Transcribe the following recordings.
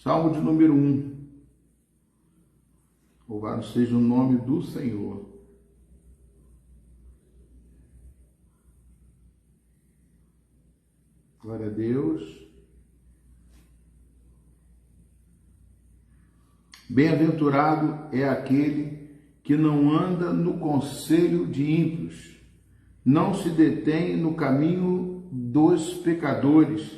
Salmo de número 1. Louvado seja o nome do Senhor. Glória a Deus. Bem-aventurado é aquele que não anda no conselho de ímpios, não se detém no caminho dos pecadores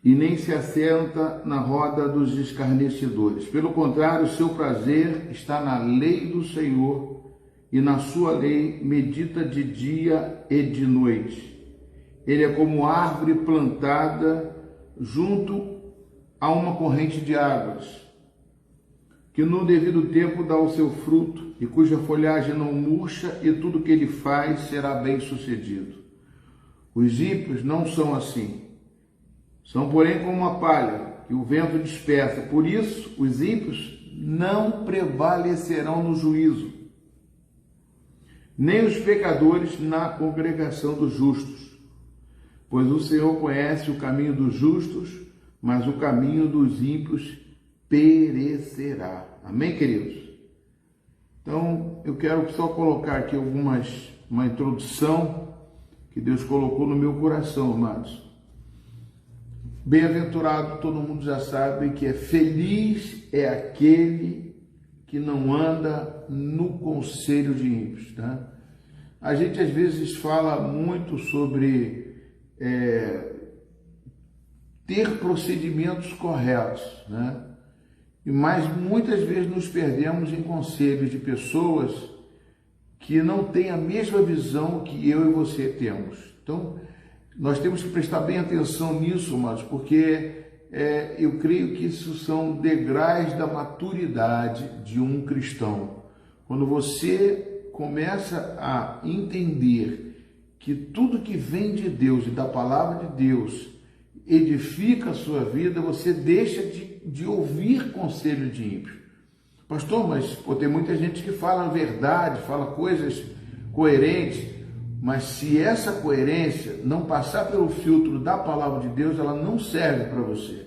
e nem se assenta na roda dos escarnecedores. Pelo contrário, seu prazer está na lei do Senhor, e na sua lei medita de dia e de noite. Ele é como árvore plantada junto a uma corrente de águas, que no devido tempo dá o seu fruto, e cuja folhagem não murcha, e tudo que ele faz será bem sucedido. Os ímpios não são assim. São, porém, como a palha que o vento dispersa. Por isso, os ímpios não prevalecerão no juízo, nem os pecadores na congregação dos justos. Pois o Senhor conhece o caminho dos justos, mas o caminho dos ímpios perecerá. Amém, queridos? Então, eu quero só colocar aqui uma introdução que Deus colocou no meu coração, amados. Bem-aventurado, todo mundo já sabe que é feliz é aquele que não anda no conselho de ímpios, tá? A gente às vezes fala muito sobre ter procedimentos corretos, né? Mas muitas vezes nos perdemos em conselhos de pessoas que não têm a mesma visão que eu e você temos. Então, nós temos que prestar bem atenção nisso, amados, porque eu creio que isso são degraus da maturidade de um cristão. Quando você começa a entender que tudo que vem de Deus e da palavra de Deus edifica a sua vida, você deixa de ouvir conselho de ímpio. Pastor, mas tem muita gente que fala a verdade, fala coisas coerentes, mas se essa coerência não passar pelo filtro da palavra de Deus, ela não serve para você.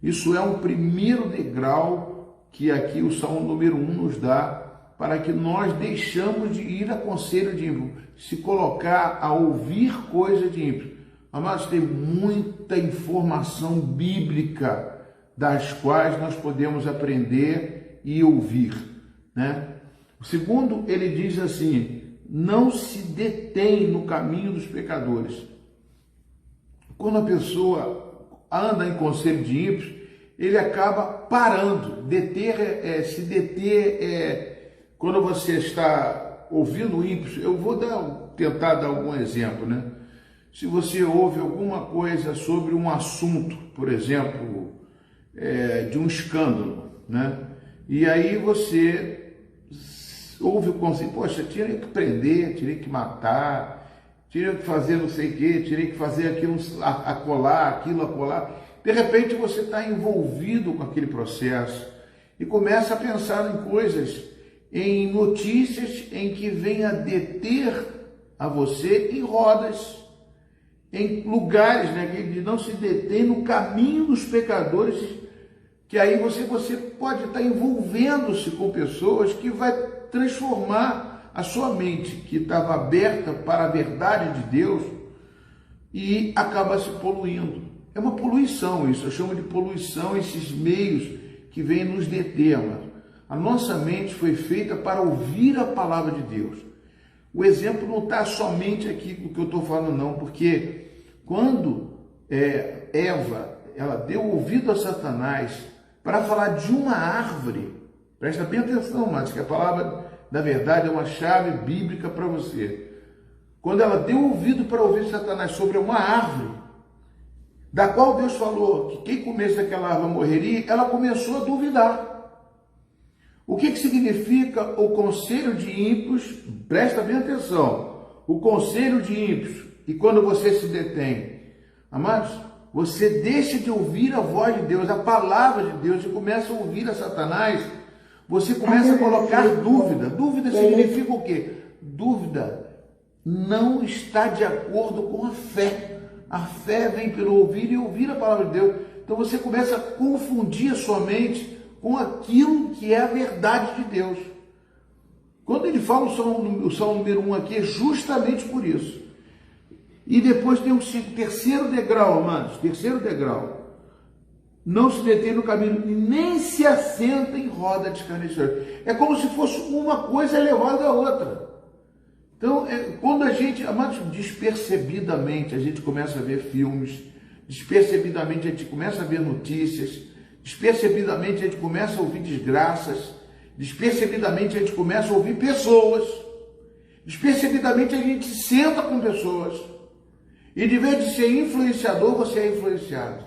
Isso é um primeiro degrau que aqui o Salmo número 1 nos dá, para que nós deixamos de ir a conselho de ímpio, se colocar a ouvir coisa de ímpio. Amados, tem muita informação bíblica das quais nós podemos aprender e ouvir, né? O segundo, ele diz assim: não se detém no caminho dos pecadores. Quando a pessoa anda em conselho de ímpios, ele acaba parando. Se deter quando você está ouvindo ímpios. Eu vou tentar dar algum exemplo, né? Se você ouve alguma coisa sobre um assunto, por exemplo, de um escândalo, né? E aí você ouve o conselho: poxa, tirei que prender, tirei que matar, tirei que fazer não sei o quê, tirei que fazer aquilo acolá. De repente você está envolvido com aquele processo e começa a pensar em coisas, em notícias em que vem a deter a você em rodas, em lugares, né, que não se detém no caminho dos pecadores, que aí você pode estar envolvendo-se com pessoas que vai transformar a sua mente, que estava aberta para a verdade de Deus, e acaba se poluindo. É uma poluição isso, eu chamo de poluição esses meios que vêm nos deter, amado. A nossa mente foi feita para ouvir a palavra de Deus. O exemplo não está somente aqui com o que eu estou falando, não, porque quando Eva, ela deu ouvido a Satanás para falar de uma árvore, presta bem atenção, mas que a palavra da verdade é uma chave bíblica para você. Quando ela deu ouvido para ouvir Satanás sobre uma árvore, da qual Deus falou que quem comesse daquela árvore morreria, ela começou a duvidar. O que significa o conselho de ímpios? Presta bem atenção. O conselho de ímpios. E quando você se detém, amados, você deixa de ouvir a voz de Deus, a palavra de Deus, e começa a ouvir a Satanás, você começa a colocar dúvida. Dúvida significa o quê? Dúvida não está de acordo com a fé. A fé vem pelo ouvir e ouvir a palavra de Deus. Então você começa a confundir a sua mente com aquilo que é a verdade de Deus. Quando ele fala o Salmo número 1 aqui, é justamente por isso. E depois tem um terceiro degrau, amados, terceiro degrau. Não se detém no caminho e nem se assenta em roda de escarnecedores. É como se fosse uma coisa levando a outra. Então, quando a gente, amados, despercebidamente, a gente começa a ver filmes, despercebidamente a gente começa a ver notícias, despercebidamente a gente começa a ouvir desgraças, despercebidamente a gente começa a ouvir pessoas, despercebidamente a gente senta com pessoas, e de vez de ser influenciador, você é influenciado.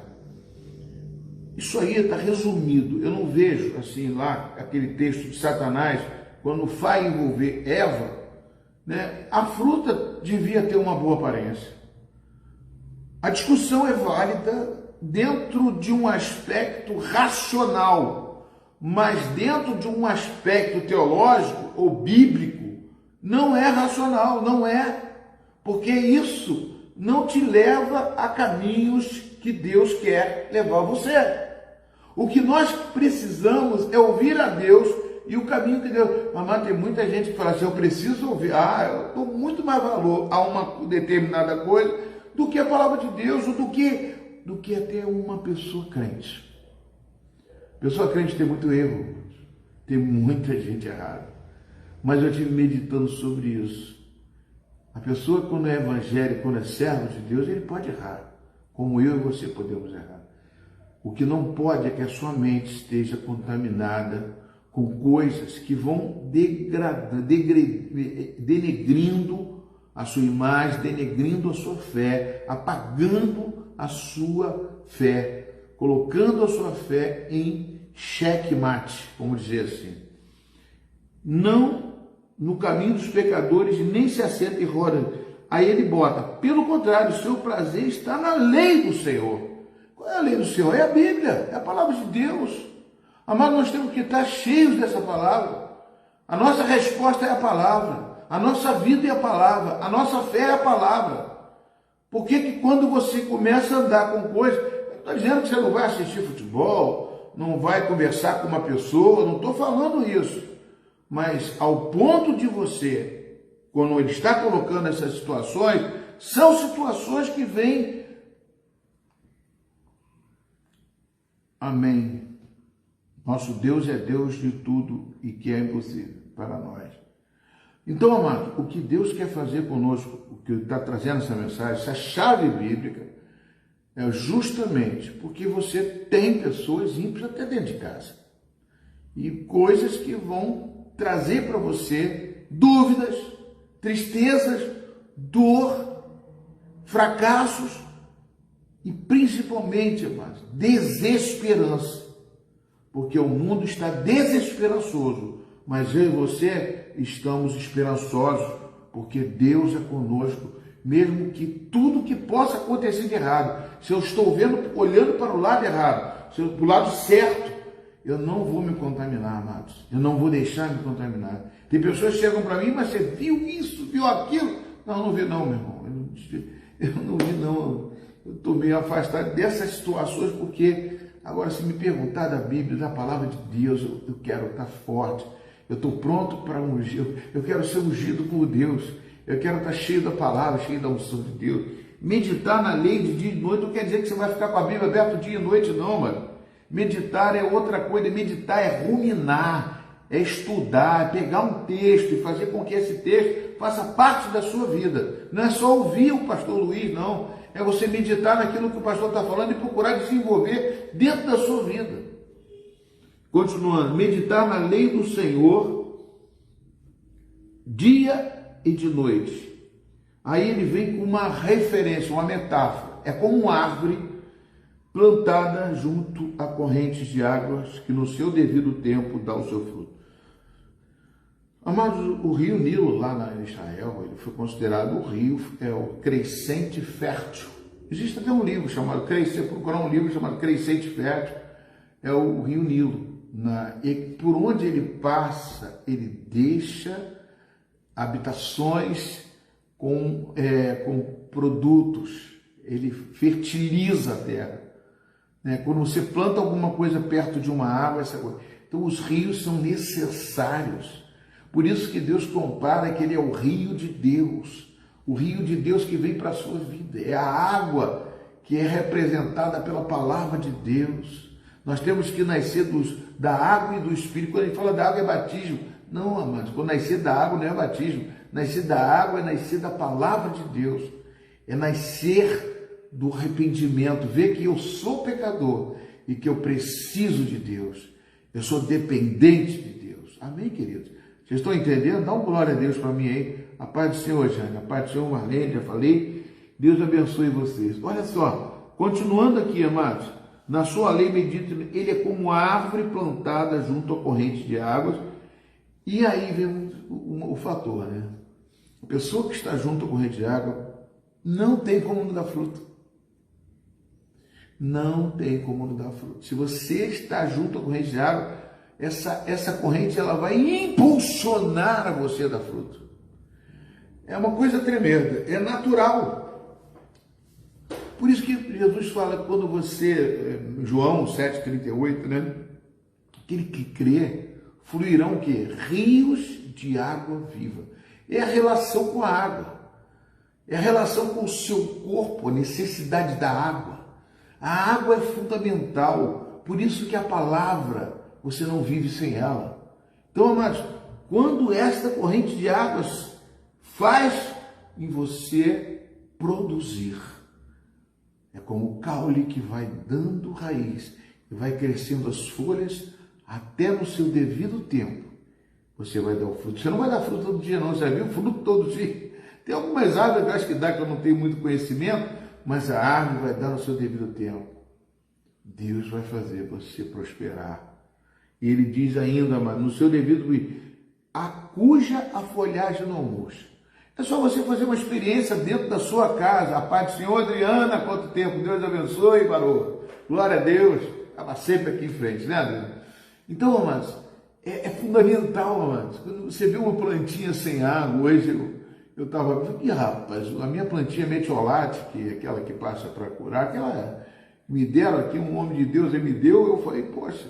Isso aí está resumido. Eu não vejo assim lá aquele texto de Satanás, quando vai envolver Eva, né? A fruta devia ter uma boa aparência. A discussão é válida dentro de um aspecto racional, mas dentro de um aspecto teológico ou bíblico, não é racional, não é, porque isso não te leva a caminhos que Deus quer levar você. O que nós precisamos é ouvir a Deus e o caminho que Deus... Mamãe, tem muita gente que fala assim, eu preciso ouvir, eu dou muito mais valor a uma determinada coisa do que a palavra de Deus, ou do que até uma pessoa crente. Pessoa crente tem muito erro, tem muita gente errada. Mas eu estive meditando sobre isso. A pessoa, quando é evangélico, quando é servo de Deus, ele pode errar, como eu e você podemos errar. O que não pode é que a sua mente esteja contaminada com coisas que vão denegrindo a sua imagem, denegrindo a sua fé, apagando a sua fé, colocando a sua fé em xeque-mate, vamos dizer assim. Não no caminho dos pecadores, nem se assenta em roda. Aí ele bota, pelo contrário, o seu prazer está na lei do Senhor. Qual é a lei do Senhor? É a Bíblia, é a palavra de Deus. Amado, nós temos que estar cheios dessa palavra. A nossa resposta é a palavra. A nossa vida é a palavra. A nossa fé é a palavra. Por que que quando você começa a andar com coisas... Eu estou dizendo que você não vai assistir futebol, não vai conversar com uma pessoa, não estou falando isso. Mas ao ponto de você, quando ele está colocando essas situações, são situações que vêm... Amém. Nosso Deus é Deus de tudo e que é impossível para nós. Então, amado, o que Deus quer fazer conosco, o que Ele está trazendo essa mensagem, essa chave bíblica, é justamente porque você tem pessoas ímpias até dentro de casa. E coisas que vão trazer para você dúvidas, tristezas, dor, fracassos e principalmente, amados, desesperança. Porque o mundo está desesperançoso, mas eu e você estamos esperançosos, porque Deus é conosco, mesmo que tudo que possa acontecer de errado, se eu estou olhando para o lado errado, se eu para o lado certo, eu não vou me contaminar, amados, eu não vou deixar me contaminar. Tem pessoas que chegam para mim, mas você viu isso, viu aquilo? Não vi não, meu irmão, eu não vi não, eu estou meio afastado dessas situações, porque... Agora, se me perguntar da Bíblia, da palavra de Deus, eu quero estar forte, eu estou pronto para ungir, eu quero ser ungido por Deus, eu quero estar cheio da palavra, cheio da unção de Deus. Meditar na lei de dia e noite não quer dizer que você vai ficar com a Bíblia aberta dia e noite, não, mano. Meditar é outra coisa, meditar é ruminar, é estudar, é pegar um texto e fazer com que esse texto faça parte da sua vida. Não é só ouvir o pastor Luiz, não. É você meditar naquilo que o pastor está falando e procurar desenvolver dentro da sua vida. Continuando, meditar na lei do Senhor dia e de noite. Aí ele vem com uma referência, uma metáfora. É como uma árvore plantada junto a correntes de águas que no seu devido tempo dá o seu fruto. Amados, o rio Nilo, lá em Israel, ele foi considerado o rio, o crescente fértil. Existe até um livro chamado, você procurar um livro chamado Crescente Fértil, é o rio Nilo. E por onde ele passa, ele deixa habitações com produtos, ele fertiliza a terra. né? Quando você planta alguma coisa perto de uma água, essa coisa. Então os rios são necessários. Por isso que Deus compara que ele é o rio de Deus. O rio de Deus que vem para a sua vida. É a água que é representada pela palavra de Deus. Nós temos que nascer da água e do Espírito. Quando a gente fala da água é batismo. Não, amados, quando nascer da água não é batismo. Nascer da água é nascer da palavra de Deus. É nascer do arrependimento. Ver que eu sou pecador e que eu preciso de Deus. Eu sou dependente de Deus. Amém, queridos? Vocês estão entendendo? Dá um glória a Deus para mim aí. A paz do Senhor, Jane. A paz do Senhor, Marlene, já falei. Deus abençoe vocês. Olha só, continuando aqui, amados. Na sua lei medita, ele é como árvore plantada junto à corrente de águas. E aí vem o fator, né? A pessoa que está junto à corrente de água não tem como não dar fruto. Não tem como não dar fruto. Se você está junto à corrente de água, essa corrente ela vai impulsionar a você a dar fruto. É uma coisa tremenda, é natural. Por isso que Jesus fala quando você, João 7,38, né? Aquele que crê, fluirão o quê? Rios de água viva. É a relação com a água. É a relação com o seu corpo, a necessidade da água. A água é fundamental. Por isso que a palavra, você não vive sem ela. Então, amados, quando esta corrente de águas faz em você produzir, é como o caule que vai dando raiz e vai crescendo as folhas até no seu devido tempo. Você vai dar o fruto. Você não vai dar fruto todo dia, não. Você já viu fruto todo dia? Tem algumas árvores que eu acho que dá, que eu não tenho muito conhecimento, mas a árvore vai dar no seu devido tempo. Deus vai fazer você prosperar. E ele diz ainda, mas no seu devido, cuja a folhagem não murcha. É só você fazer uma experiência dentro da sua casa. A paz do Senhor, Adriana, quanto tempo, Deus abençoe, barô. Glória a Deus. Estava sempre aqui em frente, né, Adriana? Então, amados, é fundamental, amados. Quando você vê uma plantinha sem água, hoje eu estava, rapaz, a minha plantinha metiolate, que é aquela que passa para curar, aquela me deram aqui, um homem de Deus, ele me deu, eu falei, poxa,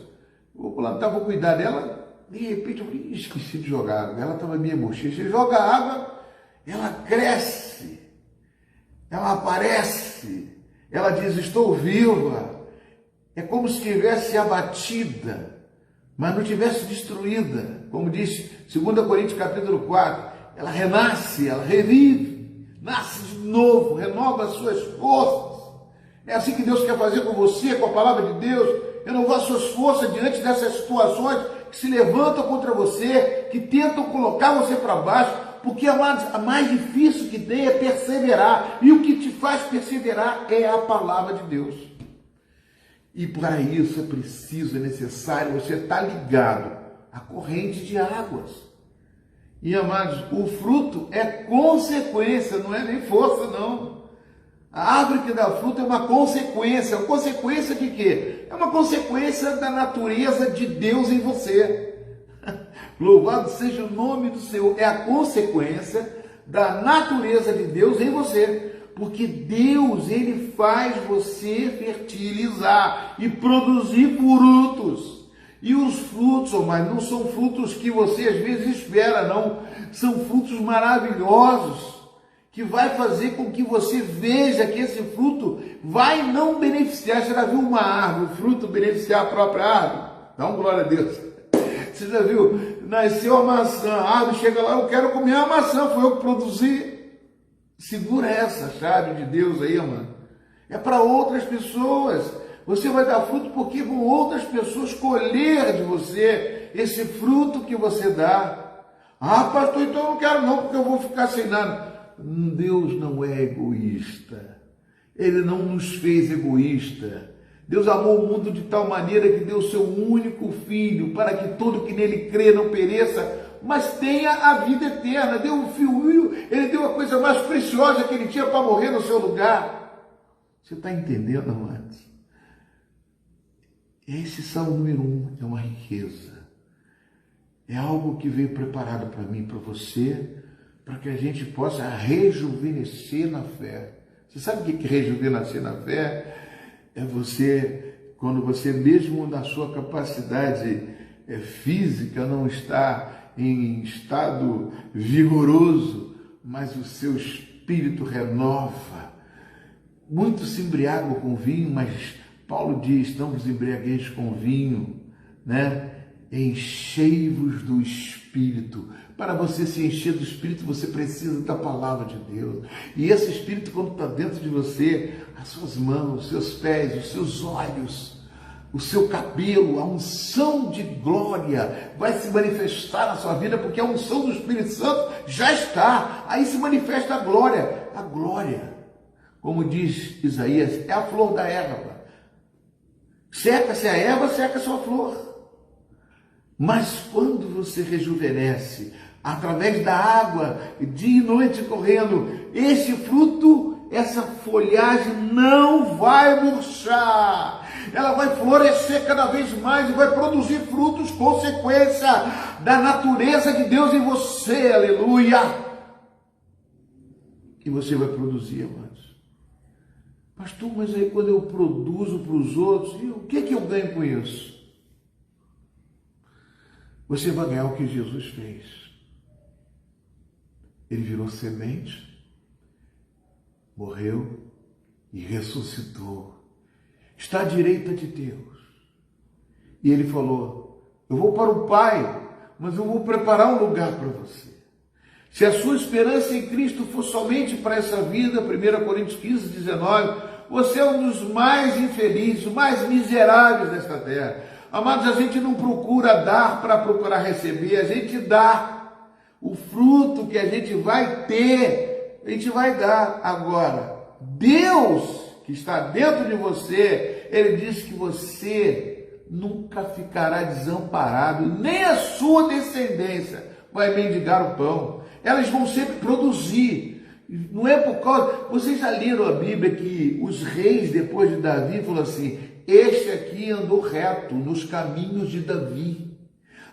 vou plantar, vou cuidar dela. De repente eu falei, esqueci de jogar água. Ela estava meio murcha. Você joga água, ela cresce, ela aparece, ela diz, estou viva. É como se estivesse abatida, mas não tivesse destruída. Como diz 2 Coríntios capítulo 4, ela renasce, ela revive, nasce de novo, renova as suas forças. É assim que Deus quer fazer com você, com a palavra de Deus, renovar suas forças diante dessas situações que se levantam contra você, que tentam colocar você para baixo, porque, amados, a mais difícil que tem é perseverar, e o que te faz perseverar é a palavra de Deus. E para isso é preciso, é necessário você estar ligado à corrente de águas. E, amados, o fruto é consequência, não é nem força, não. A árvore que dá fruto é uma consequência. Uma consequência de quê? É uma consequência da natureza de Deus em você. Louvado seja o nome do Senhor. É a consequência da natureza de Deus em você. Porque Deus, Ele faz você fertilizar e produzir frutos. E os frutos, mas não são frutos que você às vezes espera, não. São frutos maravilhosos, que vai fazer com que você veja que esse fruto vai não beneficiar. Você já viu uma árvore, o fruto beneficiar a própria árvore? Dá um glória a Deus. Você já viu? Nasceu a maçã, a árvore chega lá, eu quero comer a maçã, foi eu que produzi. Segura essa chave de Deus aí, mano. É para outras pessoas. Você vai dar fruto porque vão outras pessoas colher de você esse fruto que você dá. Ah, pastor, então eu não quero não, porque eu vou ficar sem nada. Deus não é egoísta. Ele não nos fez egoísta. Deus amou o mundo de tal maneira que deu o seu único filho para que todo que nele crê não pereça, mas tenha a vida eterna. Deu o filho, ele deu a coisa mais preciosa que ele tinha para morrer no seu lugar. Você está entendendo, amados? Esse Salmo número 1 é uma riqueza. É algo que veio preparado para mim, para você, para que a gente possa rejuvenescer na fé. Você sabe o que é rejuvenescer na fé? É você quando você mesmo na sua capacidade física não está em estado vigoroso, mas o seu espírito renova. Muitos se embriagam com vinho, mas Paulo diz, não vos embriagueis com vinho, né? Enchei-vos do Espírito. Para você se encher do Espírito, você precisa da palavra de Deus. E esse Espírito, quando está dentro de você, as suas mãos, os seus pés, os seus olhos, o seu cabelo, a unção de glória vai se manifestar na sua vida, porque a unção do Espírito Santo já está. Aí se manifesta a glória. A glória, como diz Isaías, é a flor da erva. Seca-se a erva, seca-se a flor. Mas quando você rejuvenesce, através da água, dia e noite correndo, esse fruto, essa folhagem não vai murchar. Ela vai florescer cada vez mais e vai produzir frutos, consequência da natureza de Deus em você, aleluia. E você vai produzir, amados. Pastor, mas aí quando eu produzo para os outros, o que eu ganho com isso? Você vai ganhar o que Jesus fez. Ele virou semente, morreu e ressuscitou. Está à direita de Deus. E ele falou, eu vou para o Pai, mas eu vou preparar um lugar para você. Se a sua esperança em Cristo for somente para essa vida, 1 Coríntios 15, 19, você é um dos mais infelizes, os mais miseráveis desta terra. Amados, a gente não procura dar para procurar receber, a gente dá. O fruto que a gente vai ter, a gente vai dar. Agora, Deus que está dentro de você, Ele diz que você nunca ficará desamparado, nem a sua descendência vai mendigar o pão. Elas vão sempre produzir. Não é por causa... Vocês já leram a Bíblia que os reis, depois de Davi, falaram assim, este aqui andou reto nos caminhos de Davi.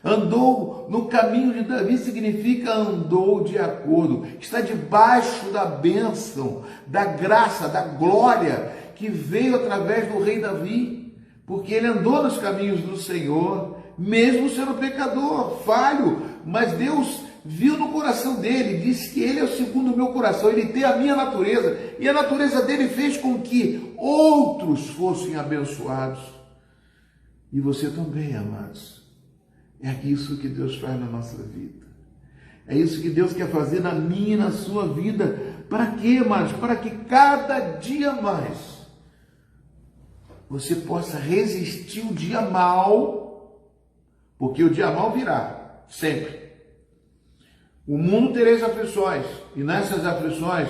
Andou no caminho de Davi significa andou de acordo. Está debaixo da bênção, da graça, da glória que veio através do rei Davi. Porque ele andou nos caminhos do Senhor, mesmo sendo pecador, falho. Mas Deus viu no coração dele, disse que ele é o segundo o meu coração, ele tem a minha natureza, e a natureza dele fez com que outros fossem abençoados. E você também, amados. É isso que Deus faz na nossa vida. É isso que Deus quer fazer na minha e na sua vida. Para quê, amados? Para que cada dia mais você possa resistir o dia mal, porque o dia mal virá, sempre. O mundo tereis aflições, e nessas aflições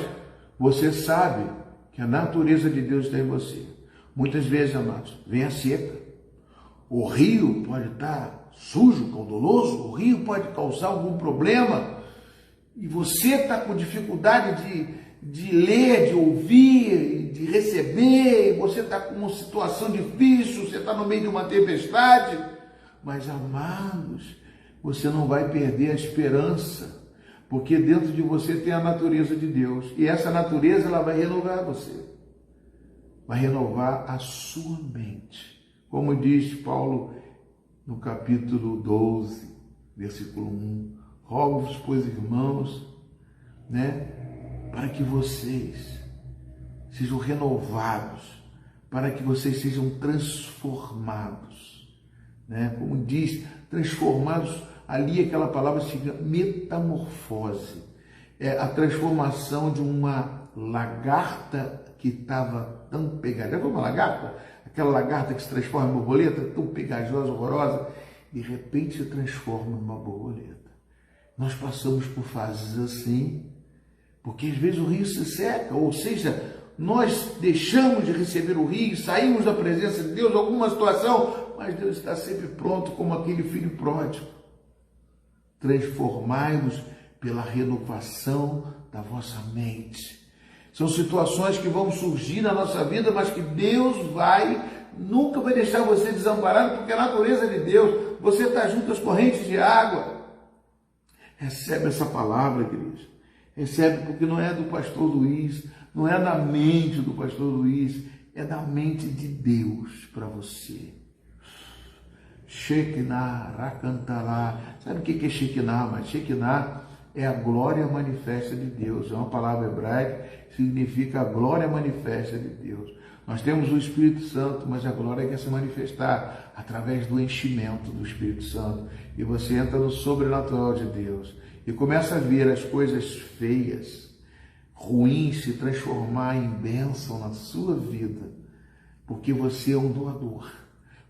você sabe que a natureza de Deus está em você. Muitas vezes, amados, vem a seca. O rio pode estar sujo, caudaloso, o rio pode causar algum problema, e você está com dificuldade de ler, de ouvir, de receber, você está com uma situação difícil, você está no meio de uma tempestade, mas, amados, você não vai perder a esperança, porque dentro de você tem a natureza de Deus. E essa natureza, ela vai renovar você. Vai renovar a sua mente. Como diz Paulo no capítulo 12, versículo 1. Rogo-vos, pois, irmãos, para que vocês sejam renovados, para que vocês sejam transformados. Como diz, transformados. Ali aquela palavra significa metamorfose. É a transformação de uma lagarta que estava tão pegajosa. Já foi uma lagarta? Aquela lagarta que se transforma em borboleta, tão pegajosa, horrorosa. De repente se transforma em uma borboleta. Nós passamos por fases assim, porque às vezes o rio se seca, ou seja, nós deixamos de receber o rio, saímos da presença de Deus, alguma situação, mas Deus está sempre pronto, como aquele filho pródigo. Transformai-vos pela renovação da vossa mente. São situações que vão surgir na nossa vida, mas que Deus nunca vai deixar você desamparado, porque é a natureza de Deus. Você está junto às correntes de água. Recebe essa palavra, igreja. Recebe, porque não é do pastor Luiz, não é na mente do pastor Luiz, é da mente de Deus para você. Shekinah, Rakantalá. Sabe o que é Shekinah? Mas Shekinah é a glória manifesta de Deus. É uma palavra hebraica que significa a glória manifesta de Deus. Nós temos o Espírito Santo, mas a glória quer se manifestar através do enchimento do Espírito Santo. E você entra no sobrenatural de Deus e começa a ver as coisas feias, ruins, se transformar em bênção na sua vida, porque você é um doador.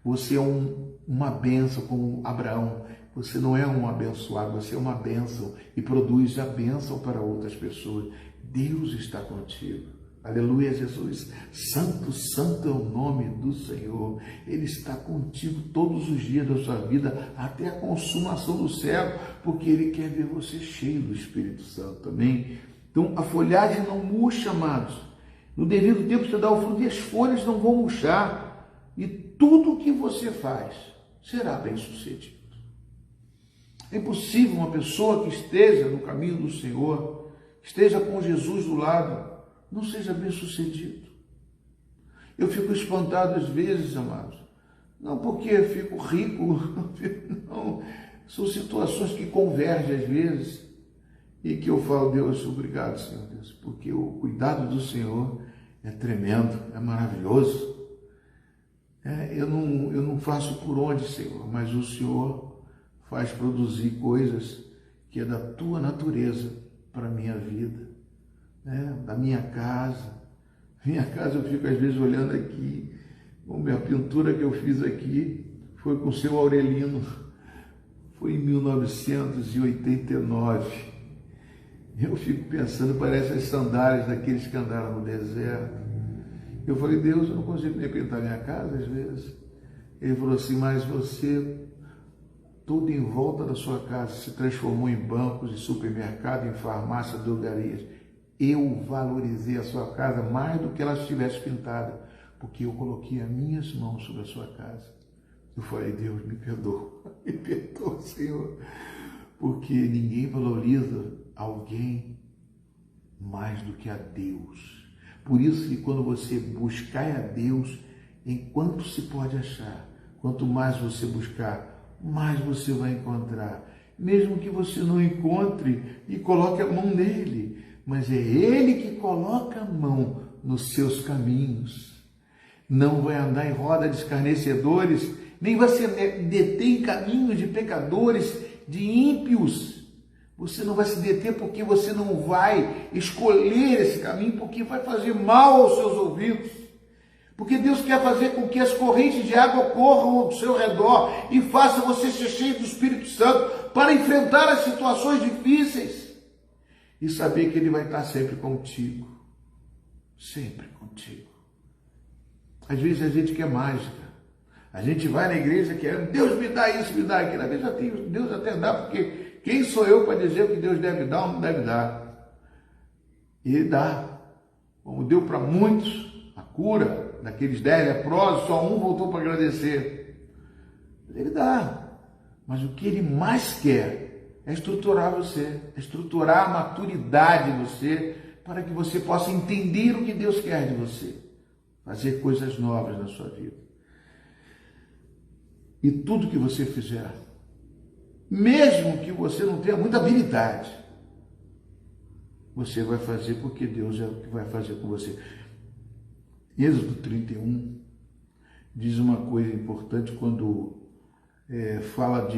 Você é uma bênção como Abraão. Você não é um abençoado, você é uma bênção e produz a bênção para outras pessoas. Deus está contigo. Aleluia, Jesus. Santo, santo é o nome do Senhor. Ele está contigo todos os dias da sua vida, até a consumação do céu, porque Ele quer ver você cheio do Espírito Santo. Amém? Então, a folhagem não murcha, amados. No devido tempo você dá o fruto e as folhas não vão murchar. E tudo o que você faz será bem sucedido. É impossível uma pessoa que esteja no caminho do Senhor, esteja com Jesus do lado, não seja bem sucedido. Eu fico espantado às vezes, amados, não porque eu fico rico, não, são situações que convergem às vezes e que eu falo, Deus, obrigado, Senhor Deus, porque o cuidado do Senhor é tremendo, é maravilhoso. Eu não faço por onde, Senhor, mas o Senhor faz produzir coisas que é da tua natureza para a minha vida, da minha casa. Minha casa, eu fico às vezes olhando aqui, a pintura que eu fiz aqui foi com o seu Aurelino, foi em 1989. Eu fico pensando, parece as sandálias daqueles que andaram no deserto. Eu falei, Deus, eu não consigo nem pintar minha casa às vezes. Ele falou assim, mas você, tudo em volta da sua casa se transformou em bancos, em supermercado, em farmácia, drogarias. Eu valorizei a sua casa mais do que ela estivesse pintada, porque eu coloquei as minhas mãos sobre a sua casa. Eu falei, Deus, me perdoa, Senhor, porque ninguém valoriza alguém mais do que a Deus. Por isso que quando você buscar a Deus, enquanto se pode achar, quanto mais você buscar, mais você vai encontrar. Mesmo que você não encontre e coloque a mão nele, mas é Ele que coloca a mão nos seus caminhos. Não vai andar em roda de escarnecedores, nem vai se deter em caminhos de pecadores, de ímpios. Você não vai se deter porque você não vai escolher esse caminho, porque vai fazer mal aos seus ouvidos. Porque Deus quer fazer com que as correntes de água corram ao seu redor e faça você ser cheio do Espírito Santo para enfrentar as situações difíceis e saber que Ele vai estar sempre contigo. Sempre contigo. Às vezes a gente quer mágica. A gente vai na igreja querendo, Deus me dá isso, me dá aquilo. Às vezes Deus até dá, porque quem sou eu para dizer o que Deus deve dar ou não deve dar? E Ele dá. Como deu para muitos a cura daqueles 10 leprosos, só um voltou para agradecer. Ele dá. Mas o que Ele mais quer é estruturar você, é estruturar a maturidade em você, para que você possa entender o que Deus quer de você. Fazer coisas novas na sua vida. E tudo que você fizer, mesmo que você não tenha muita habilidade, você vai fazer porque Deus é o que vai fazer com você. Êxodo 31 diz uma coisa importante quando fala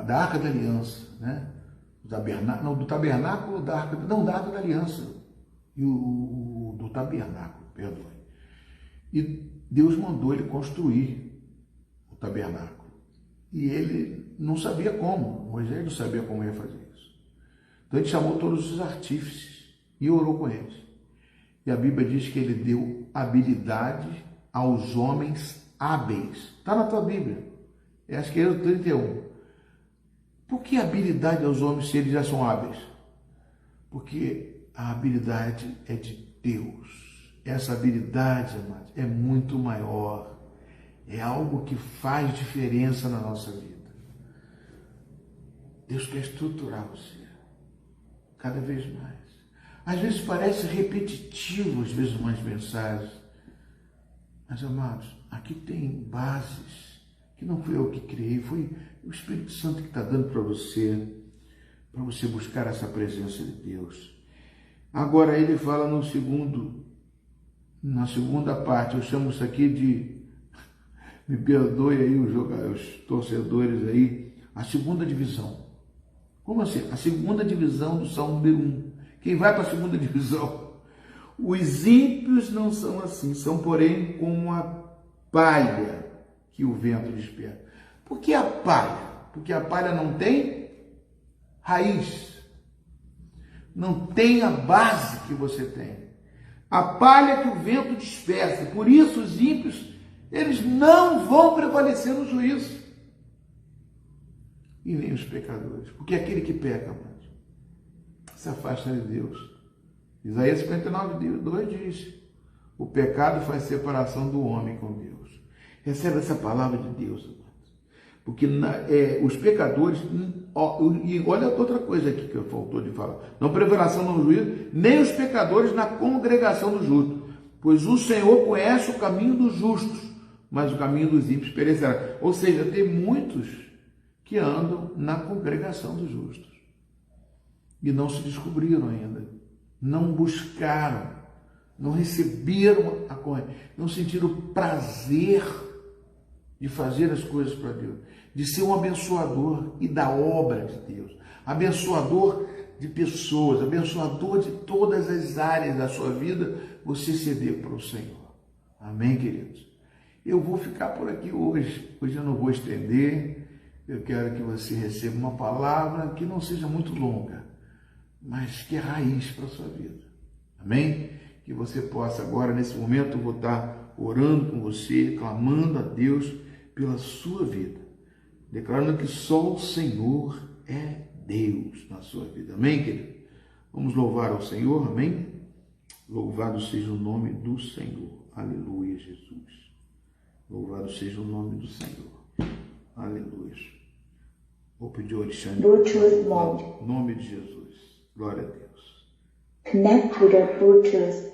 da Arca da Aliança, né? Da Arca da Aliança e do tabernáculo, perdoe. E Deus mandou ele construir o tabernáculo. E ele não sabia como, Moisés não sabia como ia fazer isso. Então ele chamou todos os artífices e orou com eles. E a Bíblia diz que ele deu habilidade aos homens hábeis. Está na tua Bíblia. Acho que é o 31. Por que habilidade aos homens se eles já são hábeis? Porque a habilidade é de Deus. Essa habilidade, amados, é muito maior. É algo que faz diferença na nossa vida. Deus quer estruturar você cada vez mais. Às vezes parece repetitivo, às vezes, umas mensagens. Mas, amados, aqui tem bases que não fui eu que criei, foi o Espírito Santo que está dando para você buscar essa presença de Deus. Agora ele fala na segunda parte, eu chamo isso aqui de, me perdoe aí os torcedores aí, a segunda divisão. Como assim? A segunda divisão do Salmo número 1. Quem vai para a segunda divisão? Os ímpios não são assim, são porém como a palha que o vento desperta. Por que a palha? Porque a palha não tem raiz, não tem a base que você tem. A palha que o vento dispersa. Por isso os ímpios, eles não vão prevalecer no juízo. E nem os pecadores. Porque aquele que peca, mas se afasta de Deus. Isaías 59:2 diz: o pecado faz separação do homem com Deus. Recebe essa palavra de Deus, amados. Porque os pecadores, e olha outra coisa aqui que faltou de falar: não prevalecerão no juízo, nem os pecadores na congregação dos justos, pois o Senhor conhece o caminho dos justos, mas o caminho dos ímpios perecerá. Ou seja, tem muitos que andam na congregação dos justos e não se descobriram ainda, não buscaram, não receberam a corrente, não sentiram prazer de fazer as coisas para Deus, de ser um abençoador e da obra de Deus, abençoador de pessoas, abençoador de todas as áreas da sua vida, você ceder para o Senhor. Amém, queridos? Eu vou ficar por aqui hoje eu não vou estender. Eu quero que você receba uma palavra que não seja muito longa, mas que é raiz para a sua vida. Amém? Que você possa agora, nesse momento, eu vou estar orando com você, clamando a Deus pela sua vida, declarando que só o Senhor é Deus na sua vida. Amém, querido? Vamos louvar ao Senhor, amém? Louvado seja o nome do Senhor. Aleluia, Jesus. Louvado seja o nome do Senhor. Aleluia. Vou pedir ao Alexandre. Bluetooth mode. Em nome de Jesus. Glória a Deus. Connect with your Bluetooth.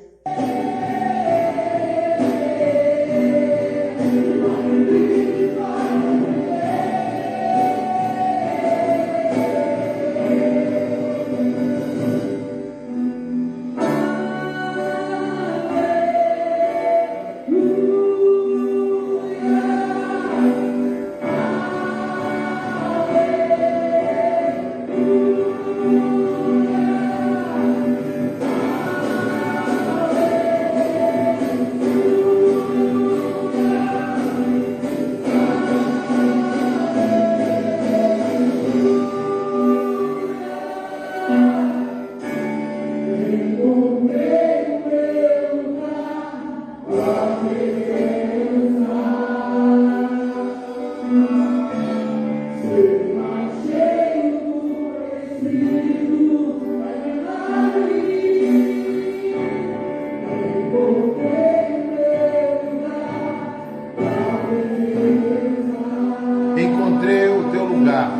Encontrei o teu lugar,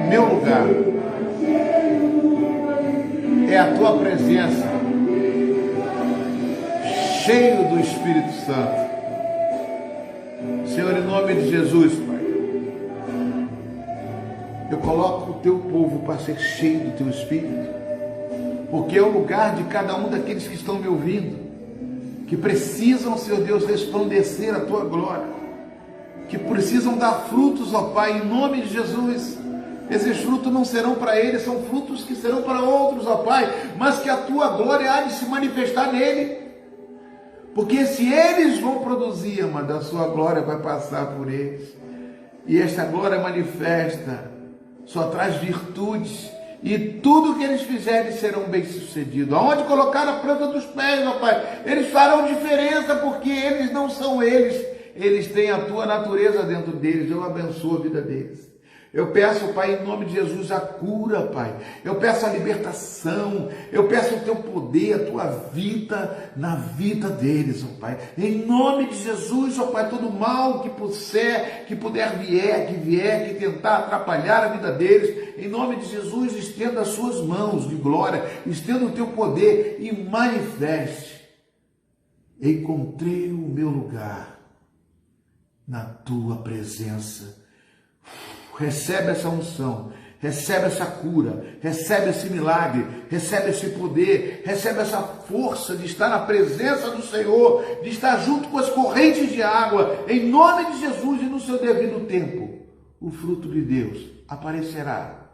meu lugar. É a tua presença, cheio do Espírito Santo. Senhor, em nome de Jesus, Pai, eu coloco o teu povo para ser cheio do teu Espírito, porque é o lugar de cada um daqueles que estão me ouvindo, que precisam, Senhor Deus, resplandecer a tua glória, que precisam dar frutos, ó Pai, em nome de Jesus. Esses frutos não serão para eles, são frutos que serão para outros, ó Pai, mas que a tua glória há de se manifestar nele, porque se eles vão produzir, amado, a sua glória vai passar por eles, e esta glória manifesta, só traz virtudes, e tudo que eles fizerem serão bem-sucedidos. Aonde colocar a planta dos pés, ó Pai, eles farão diferença, porque eles não são eles têm a tua natureza dentro deles. Eu abençoo a vida deles. Eu peço, Pai, em nome de Jesus, a cura, Pai. Eu peço a libertação. Eu peço o teu poder, a tua vida na vida deles, ó Pai. Em nome de Jesus, ó Pai, todo mal que vier, que tentar atrapalhar a vida deles, em nome de Jesus, estenda as suas mãos de glória, estenda o teu poder e manifeste encontrei o meu lugar na tua presença. Recebe essa unção, recebe essa cura, recebe esse milagre, recebe esse poder, recebe essa força de estar na presença do Senhor, de estar junto com as correntes de água, em nome de Jesus, e no seu devido tempo, o fruto de Deus aparecerá,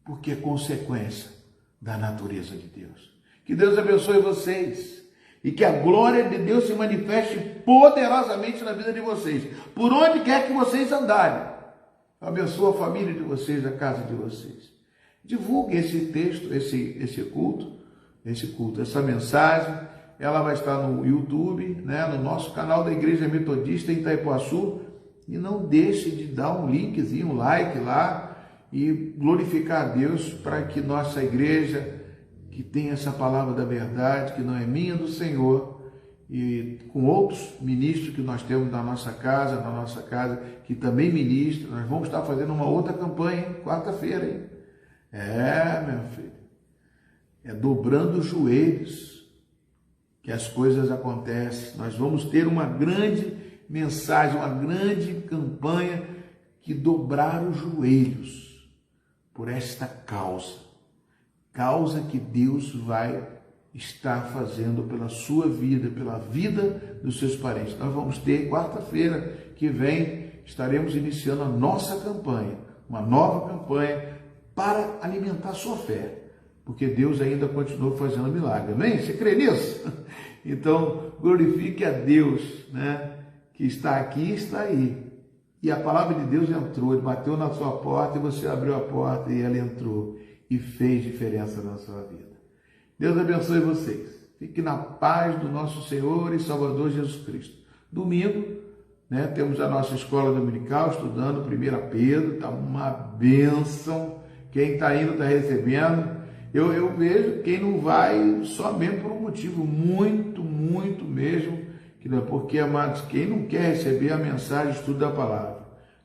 porque é consequência da natureza de Deus. Que Deus abençoe vocês e que a glória de Deus se manifeste poderosamente na vida de vocês, por onde quer que vocês andarem. Abençoa a família de vocês, a casa de vocês. Divulgue esse texto, esse culto, essa mensagem. Ela vai estar no YouTube, né, no nosso canal da Igreja Metodista em Itaipuaçu. E não deixe de dar um linkzinho, um like lá e glorificar a Deus para que nossa igreja, que tem essa palavra da verdade, que não é minha, do Senhor, e com outros ministros que nós temos na nossa casa, que também ministram, nós vamos estar fazendo uma outra campanha, hein? Quarta-feira, hein? Meu filho, é dobrando os joelhos que as coisas acontecem. Nós vamos ter uma grande mensagem, uma grande campanha que dobrar os joelhos por esta causa que Deus vai estar fazendo pela sua vida, pela vida dos seus parentes. Nós vamos ter quarta-feira que vem, estaremos iniciando a nossa campanha, uma nova campanha para alimentar a sua fé, porque Deus ainda continua fazendo milagre. Amém? Você crê nisso? Então, glorifique a Deus, né, que está aqui e está aí. E a palavra de Deus entrou, ele bateu na sua porta e você abriu a porta e ela entrou e fez diferença na sua vida. Deus abençoe vocês. Fique na paz do nosso Senhor e Salvador Jesus Cristo. Domingo, né, temos a nossa escola dominical estudando 1 Pedro, está uma bênção. Quem está indo está recebendo. Eu vejo quem não vai só mesmo por um motivo muito mesmo, que não é porque, amados, quem não quer receber a mensagem, estudo da palavra,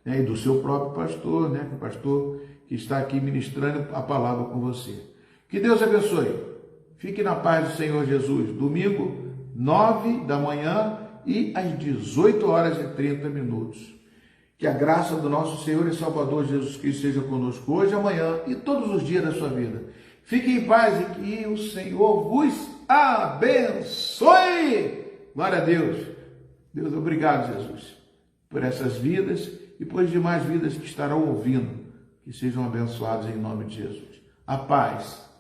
né, e do seu próprio pastor, né, o pastor que está aqui ministrando a palavra com você. Que Deus abençoe. Fique na paz do Senhor Jesus. Domingo, 9 da manhã e às 18h30. Que a graça do nosso Senhor e Salvador Jesus Cristo seja conosco hoje, amanhã e todos os dias da sua vida. Fique em paz e que o Senhor vos abençoe. Glória a Deus. Deus, obrigado, Jesus, por essas vidas e por demais vidas que estarão ouvindo. Que sejam abençoados em nome de Jesus. A paz.